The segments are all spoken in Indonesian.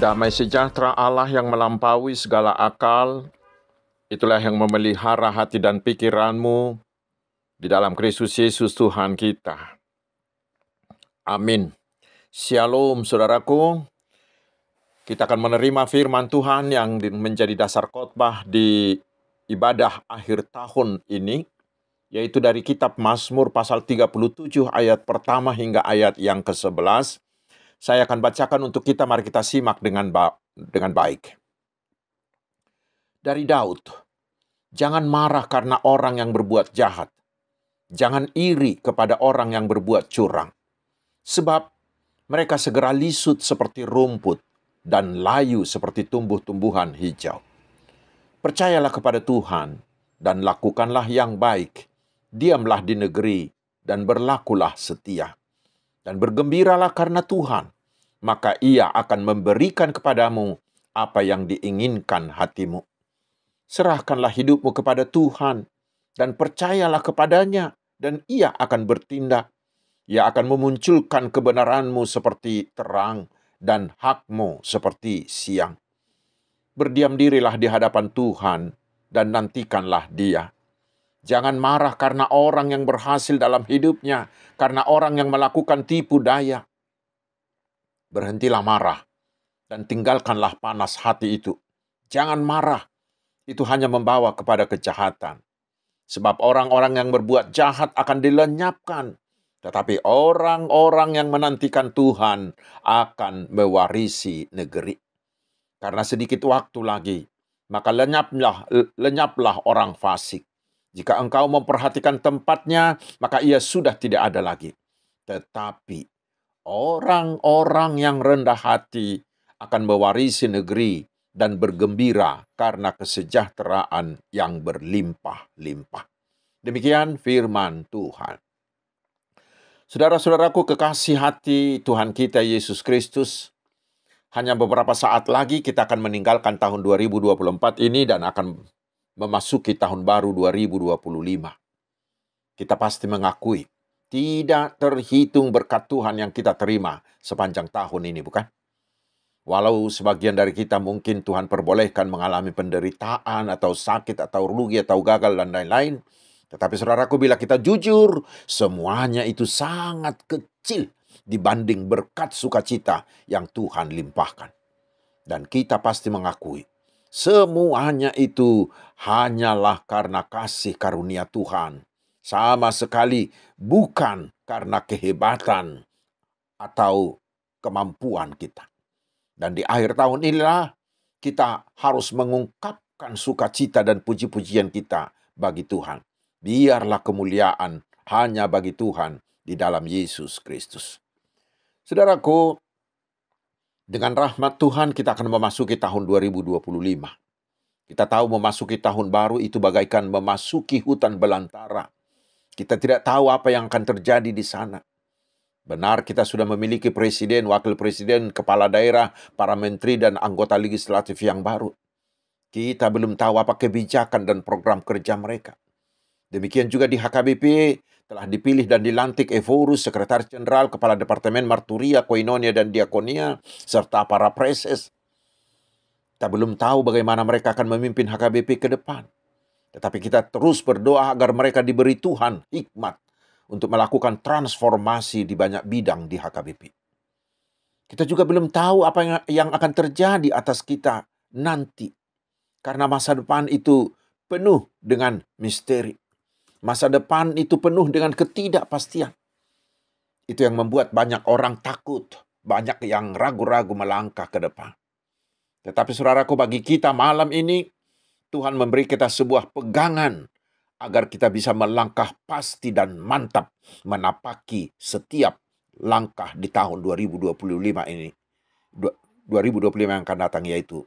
Damai sejahtera Allah yang melampaui segala akal, itulah yang memelihara hati dan pikiranmu di dalam Kristus Yesus Tuhan kita. Amin. Shalom saudaraku. Kita akan menerima firman Tuhan yang menjadi dasar khotbah di ibadah akhir tahun ini, yaitu dari kitab Mazmur pasal 37 ayat pertama hingga ayat yang ke-11. Saya akan bacakan untuk kita, mari kita simak dengan baik. Dari Daud, jangan marah karena orang yang berbuat jahat. Jangan iri kepada orang yang berbuat curang. Sebab mereka segera lisut seperti rumput dan layu seperti tumbuh-tumbuhan hijau. Percayalah kepada Tuhan dan lakukanlah yang baik. Diamlah di negeri dan berlakulah setia. Dan bergembiralah karena Tuhan, maka Ia akan memberikan kepadamu apa yang diinginkan hatimu. Serahkanlah hidupmu kepada Tuhan dan percayalah kepadanya, dan Ia akan bertindak. Ia akan memunculkan kebenaranmu seperti terang dan hakmu seperti siang. Berdiam dirilah di hadapan Tuhan dan nantikanlah Dia. Jangan marah karena orang yang berhasil dalam hidupnya, karena orang yang melakukan tipu daya. Berhentilah marah dan tinggalkanlah panas hati itu. Jangan marah, itu hanya membawa kepada kejahatan. Sebab orang-orang yang berbuat jahat akan dilenyapkan, tetapi orang-orang yang menantikan Tuhan akan mewarisi negeri. Karena sedikit waktu lagi, maka lenyaplah orang fasik. Jika engkau memperhatikan tempatnya, maka ia sudah tidak ada lagi. Tetapi orang-orang yang rendah hati akan mewarisi negeri dan bergembira karena kesejahteraan yang berlimpah-limpah. Demikian firman Tuhan. Saudara-saudaraku kekasih hati Tuhan kita Yesus Kristus, hanya beberapa saat lagi kita akan meninggalkan tahun 2024 ini dan akan memasuki tahun baru 2025. Kita pasti mengakui, tidak terhitung berkat Tuhan yang kita terima sepanjang tahun ini, bukan? Walau sebagian dari kita mungkin Tuhan perbolehkan mengalami penderitaan atau sakit atau rugi atau gagal dan lain-lain. Tetapi saudaraku, bila kita jujur, semuanya itu sangat kecil dibanding berkat sukacita yang Tuhan limpahkan. Dan kita pasti mengakui, semuanya itu hanyalah karena kasih karunia Tuhan. Sama sekali bukan karena kehebatan atau kemampuan kita. Dan di akhir tahun inilah kita harus mengungkapkan sukacita dan puji-pujian kita bagi Tuhan. Biarlah kemuliaan hanya bagi Tuhan di dalam Yesus Kristus. Saudaraku, dengan rahmat Tuhan kita akan memasuki tahun 2025. Kita tahu memasuki tahun baru itu bagaikan memasuki hutan belantara. Kita tidak tahu apa yang akan terjadi di sana. Benar, kita sudah memiliki presiden, wakil presiden, kepala daerah, para menteri dan anggota legislatif yang baru. Kita belum tahu apa kebijakan dan program kerja mereka. Demikian juga di HKBP telah dipilih dan dilantik Evorus, Sekretaris Jenderal, Kepala Departemen Marturia, Koinonia dan Diakonia, serta para preses. Kita belum tahu bagaimana mereka akan memimpin HKBP ke depan. Tetapi kita terus berdoa agar mereka diberi Tuhan hikmat untuk melakukan transformasi di banyak bidang di HKBP. Kita juga belum tahu apa yang akan terjadi atas kita nanti. Karena masa depan itu penuh dengan misteri. Masa depan itu penuh dengan ketidakpastian. Itu yang membuat banyak orang takut. Banyak yang ragu-ragu melangkah ke depan. Tetapi saudaraku, bagi kita malam ini, Tuhan memberi kita sebuah pegangan agar kita bisa melangkah pasti dan mantap menapaki setiap langkah di tahun 2025 ini. 2025 yang akan datang, yaitu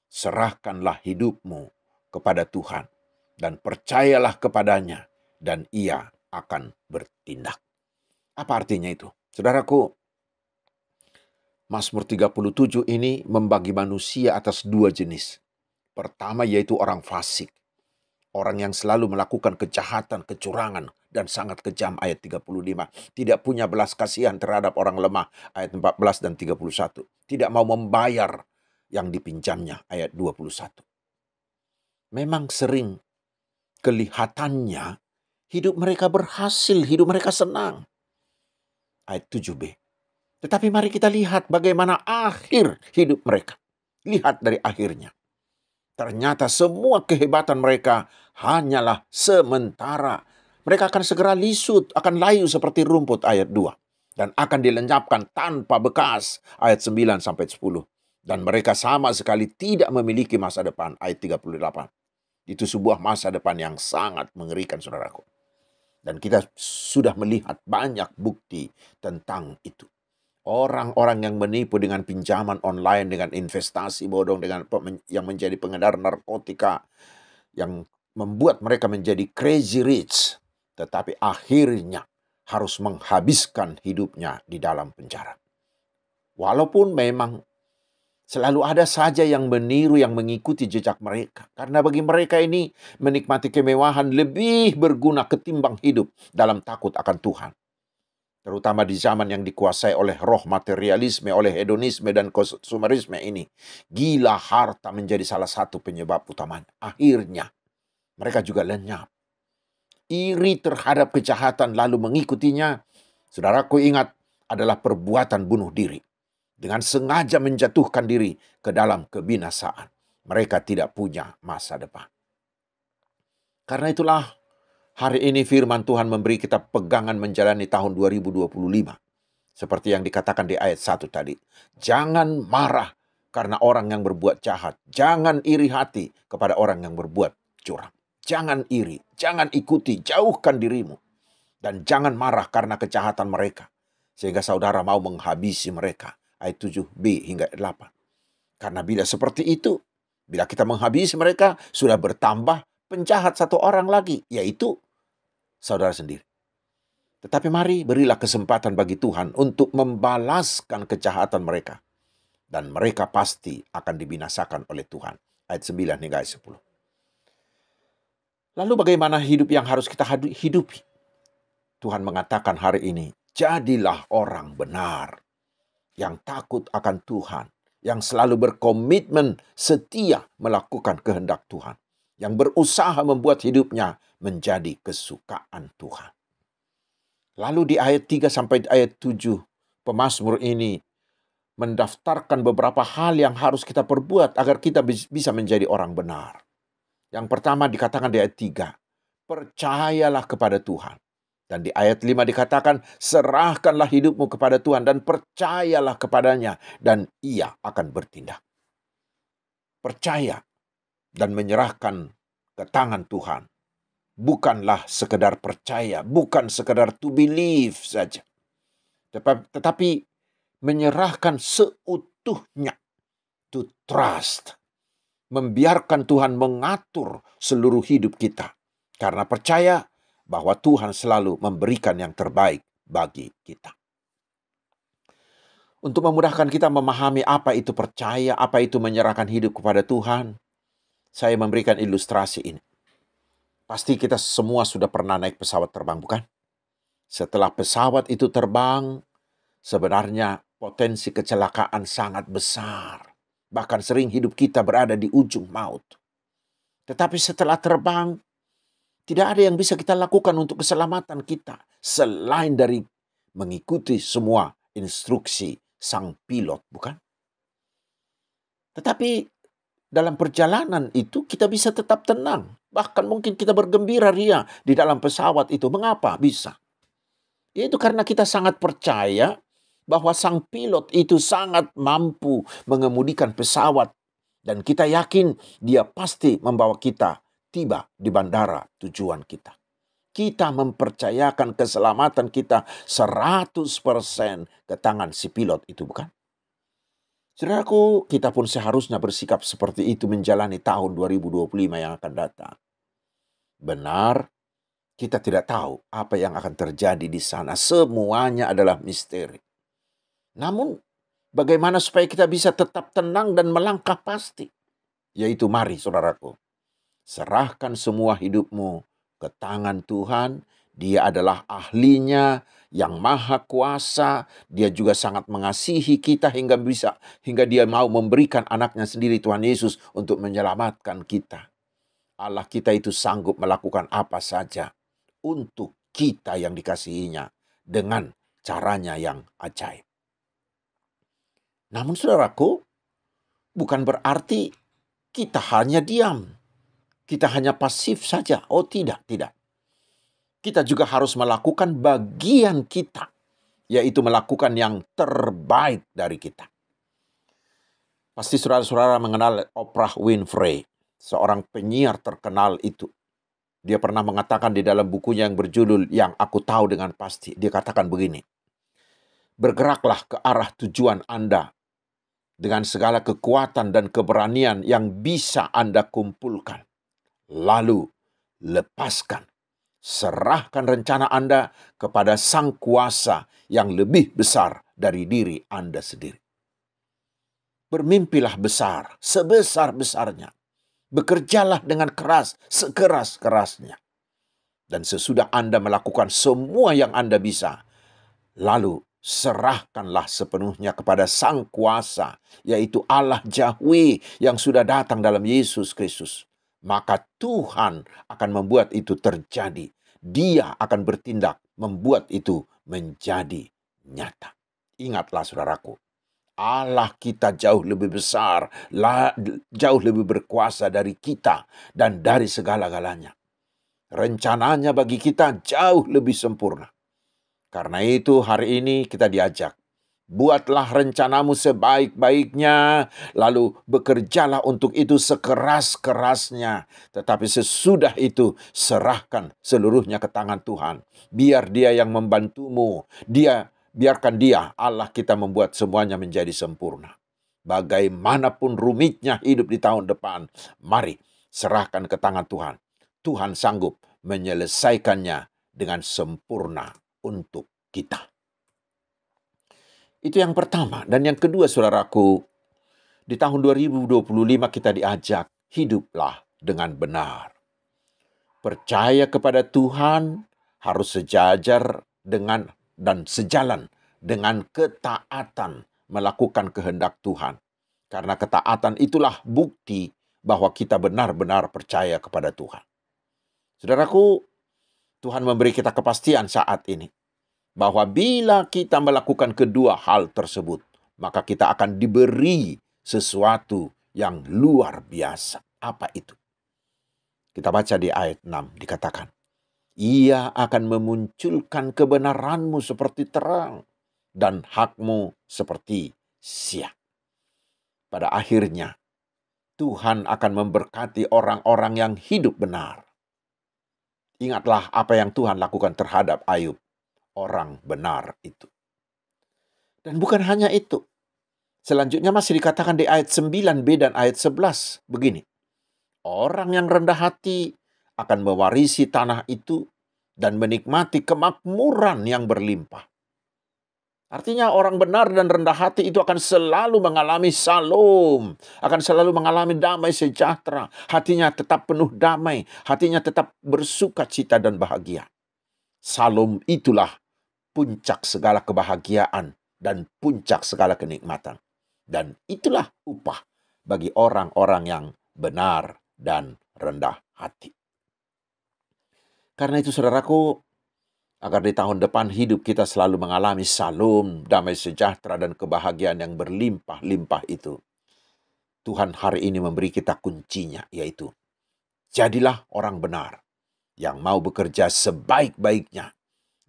serahkanlah hidupmu kepada Tuhan dan percayalah kepadanya dan Ia akan bertindak. Apa artinya itu? Saudaraku, Mazmur 37 ini membagi manusia atas dua jenis. Pertama yaitu orang fasik. Orang yang selalu melakukan kejahatan, kecurangan, dan sangat kejam, ayat 35. Tidak punya belas kasihan terhadap orang lemah, ayat 14 dan 31. Tidak mau membayar yang dipinjamnya, ayat 21. Memang sering kelihatannya hidup mereka berhasil, hidup mereka senang. Ayat 7b. Tetapi mari kita lihat bagaimana akhir hidup mereka. Lihat dari akhirnya. Ternyata semua kehebatan mereka hanyalah sementara. Mereka akan segera lisut, akan layu seperti rumput, ayat 2. Dan akan dilenyapkan tanpa bekas, ayat 9-10. Dan mereka sama sekali tidak memiliki masa depan, ayat 38. Itu sebuah masa depan yang sangat mengerikan, saudaraku. Dan kita sudah melihat banyak bukti tentang itu. Orang-orang yang menipu dengan pinjaman online, dengan investasi bodong, dengan yang menjadi pengedar narkotika, yang membuat mereka menjadi crazy rich, tetapi akhirnya harus menghabiskan hidupnya di dalam penjara. Walaupun memang selalu ada saja yang meniru, yang mengikuti jejak mereka. Karena bagi mereka ini menikmati kemewahan lebih berguna ketimbang hidup dalam takut akan Tuhan. Terutama di zaman yang dikuasai oleh roh materialisme, oleh hedonisme dan konsumerisme ini. Gila harta menjadi salah satu penyebab utamanya. Akhirnya mereka juga lenyap. Iri terhadap kejahatan lalu mengikutinya. Saudaraku ingat, adalah perbuatan bunuh diri. Dengan sengaja menjatuhkan diri ke dalam kebinasaan. Mereka tidak punya masa depan. Karena itulah hari ini firman Tuhan memberi kita pegangan menjalani tahun 2025. Seperti yang dikatakan di ayat 1 tadi. Jangan marah karena orang yang berbuat jahat. Jangan iri hati kepada orang yang berbuat curang. Jangan iri, jangan ikuti, jauhkan dirimu. Dan jangan marah karena kejahatan mereka. Sehingga saudara mau menghabisi mereka. Ayat 7b hingga 8. Karena bila seperti itu, bila kita menghabisi mereka, sudah bertambah penjahat satu orang lagi, yaitu saudara sendiri. Tetapi mari berilah kesempatan bagi Tuhan untuk membalaskan kejahatan mereka. Dan mereka pasti akan dibinasakan oleh Tuhan. Ayat 9 hingga ayat 10. Lalu bagaimana hidup yang harus kita hidupi? Tuhan mengatakan hari ini, jadilah orang benar. Yang takut akan Tuhan. Yang selalu berkomitmen setia melakukan kehendak Tuhan. Yang berusaha membuat hidupnya menjadi kesukaan Tuhan. Lalu di ayat 3 sampai ayat 7, pemazmur ini mendaftarkan beberapa hal yang harus kita perbuat agar kita bisa menjadi orang benar. Yang pertama dikatakan di ayat 3, percayalah kepada Tuhan. Dan di ayat 5 dikatakan, serahkanlah hidupmu kepada Tuhan dan percayalah kepadanya dan ia akan bertindak. Percaya dan menyerahkan ke tangan Tuhan. Bukanlah sekedar percaya, bukan sekedar to believe saja. Tetapi menyerahkan seutuhnya, to trust. Membiarkan Tuhan mengatur seluruh hidup kita. Karena percaya bahwa Tuhan selalu memberikan yang terbaik bagi kita. Untuk memudahkan kita memahami apa itu percaya, apa itu menyerahkan hidup kepada Tuhan, saya memberikan ilustrasi ini. Pasti kita semua sudah pernah naik pesawat terbang, bukan? Setelah pesawat itu terbang, sebenarnya potensi kecelakaan sangat besar. Bahkan sering hidup kita berada di ujung maut. Tetapi setelah terbang, tidak ada yang bisa kita lakukan untuk keselamatan kita. Selain dari mengikuti semua instruksi sang pilot, bukan? Tetapi dalam perjalanan itu kita bisa tetap tenang. Bahkan mungkin kita bergembira ria di dalam pesawat itu. Mengapa bisa? Yaitu karena kita sangat percaya bahwa sang pilot itu sangat mampu mengemudikan pesawat. Dan kita yakin dia pasti membawa kita tiba di bandara tujuan kita. Kita mempercayakan keselamatan kita 100% ke tangan si pilot itu, bukan? Saudaraku, kita pun seharusnya bersikap seperti itu menjalani tahun 2025 yang akan datang. Benar, kita tidak tahu apa yang akan terjadi di sana. Semuanya adalah misteri. Namun, bagaimana supaya kita bisa tetap tenang dan melangkah pasti? Yaitu mari saudaraku, serahkan semua hidupmu ke tangan Tuhan Dia adalah ahlinya yang maha kuasa. Dia juga sangat mengasihi kita hingga dia mau memberikan anaknya sendiri, Tuhan Yesus, untuk menyelamatkan kita. Allah kita itu sanggup melakukan apa saja untuk kita yang dikasihinya dengan caranya yang ajaib. Namun saudaraku, bukan berarti kita hanya diam. Kita hanya pasif saja. Oh tidak. Kita juga harus melakukan bagian kita, yaitu melakukan yang terbaik dari kita. Pasti saudara-saudara mengenal Oprah Winfrey, seorang penyiar terkenal itu. Dia pernah mengatakan di dalam bukunya yang berjudul Yang Aku Tahu Dengan Pasti. Dia katakan begini, bergeraklah ke arah tujuan Anda dengan segala kekuatan dan keberanian yang bisa Anda kumpulkan. Lalu lepaskan, serahkan rencana Anda kepada Sang Kuasa yang lebih besar dari diri Anda sendiri. Bermimpilah besar, sebesar-besarnya. Bekerjalah dengan keras, sekeras-kerasnya. Dan sesudah Anda melakukan semua yang Anda bisa, lalu serahkanlah sepenuhnya kepada Sang Kuasa, yaitu Allah Yahweh yang sudah datang dalam Yesus Kristus. Maka Tuhan akan membuat itu terjadi. Dia akan bertindak membuat itu menjadi nyata. Ingatlah saudaraku, Allah kita jauh lebih besar, jauh lebih berkuasa dari kita dan dari segala-galanya. Rencananya bagi kita jauh lebih sempurna. Karena itu hari ini kita diajak, buatlah rencanamu sebaik-baiknya, lalu bekerjalah untuk itu sekeras-kerasnya. Tetapi sesudah itu serahkan seluruhnya ke tangan Tuhan. Biar Dia yang membantumu. Biarkan Dia, Allah kita, membuat semuanya menjadi sempurna. Bagaimanapun rumitnya hidup di tahun depan, mari serahkan ke tangan Tuhan. Tuhan sanggup menyelesaikannya dengan sempurna untuk kita. Itu yang pertama. Dan yang kedua, saudaraku, di tahun 2025 kita diajak, hiduplah dengan benar. Percaya kepada Tuhan harus sejajar dengan dan sejalan dengan ketaatan melakukan kehendak Tuhan. Karena ketaatan itulah bukti bahwa kita benar-benar percaya kepada Tuhan. Saudaraku, Tuhan memberi kita kepastian saat ini bahwa bila kita melakukan kedua hal tersebut, maka kita akan diberi sesuatu yang luar biasa. Apa itu? Kita baca di ayat 6, dikatakan, Ia akan memunculkan kebenaranmu seperti terang dan hakmu seperti siang. Pada akhirnya, Tuhan akan memberkati orang-orang yang hidup benar. Ingatlah apa yang Tuhan lakukan terhadap Ayub, orang benar itu. Dan bukan hanya itu. Selanjutnya masih dikatakan di ayat 9b dan ayat 11. Begini, orang yang rendah hati akan mewarisi tanah itu dan menikmati kemakmuran yang berlimpah. Artinya orang benar dan rendah hati itu akan selalu mengalami salom, akan selalu mengalami damai sejahtera. Hatinya tetap penuh damai, hatinya tetap bersuka cita dan bahagia. Salom itulah puncak segala kebahagiaan dan puncak segala kenikmatan. Dan itulah upah bagi orang-orang yang benar dan rendah hati. Karena itu saudaraku, agar di tahun depan hidup kita selalu mengalami salom, damai sejahtera, dan kebahagiaan yang berlimpah-limpah itu, Tuhan hari ini memberi kita kuncinya, yaitu jadilah orang benar yang mau bekerja sebaik-baiknya,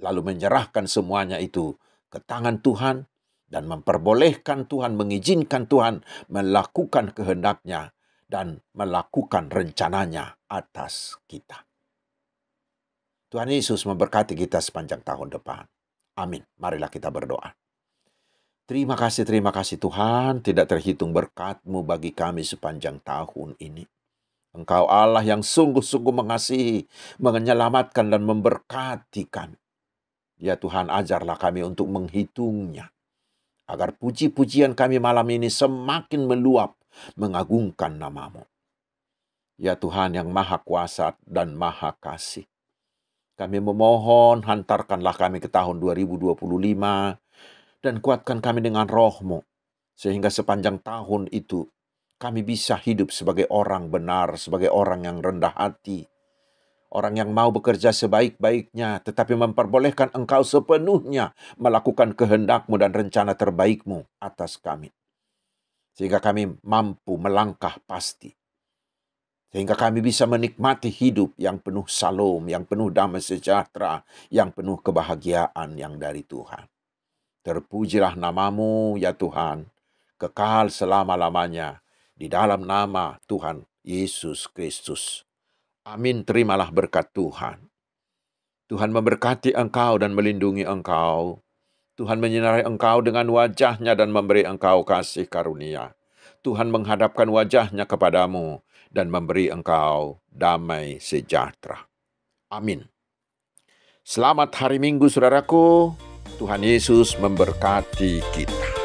lalu menyerahkan semuanya itu ke tangan Tuhan dan memperbolehkan Tuhan, mengizinkan Tuhan melakukan kehendaknya dan melakukan rencananya atas kita. Tuhan Yesus memberkati kita sepanjang tahun depan. Amin. Marilah kita berdoa. Terima kasih Tuhan, tidak terhitung berkat-Mu bagi kami sepanjang tahun ini. Engkau Allah yang sungguh-sungguh mengasihi, menyelamatkan dan memberkati kami. Ya Tuhan, ajarlah kami untuk menghitungnya, agar puji-pujian kami malam ini semakin meluap, mengagungkan nama-Mu. Ya Tuhan yang Maha Kuasa dan Maha Kasih, Kami memohon, hantarkanlah kami ke tahun 2025 dan kuatkan kami dengan roh-Mu, sehingga sepanjang tahun itu kami bisa hidup sebagai orang benar, sebagai orang yang rendah hati, orang yang mau bekerja sebaik-baiknya, tetapi memperbolehkan Engkau sepenuhnya melakukan kehendak-Mu dan rencana terbaik-Mu atas kami. Sehingga kami mampu melangkah pasti. Sehingga kami bisa menikmati hidup yang penuh salom, yang penuh damai sejahtera, yang penuh kebahagiaan yang dari Tuhan. Terpujilah nama-Mu, ya Tuhan, kekal selama-lamanya, di dalam nama Tuhan Yesus Kristus. Amin, terimalah berkat Tuhan. Tuhan memberkati engkau dan melindungi engkau. Tuhan menyinari engkau dengan wajah-Nya dan memberi engkau kasih karunia. Tuhan menghadapkan wajah-Nya kepadamu dan memberi engkau damai sejahtera. Amin. Selamat hari Minggu, saudaraku. Tuhan Yesus memberkati kita.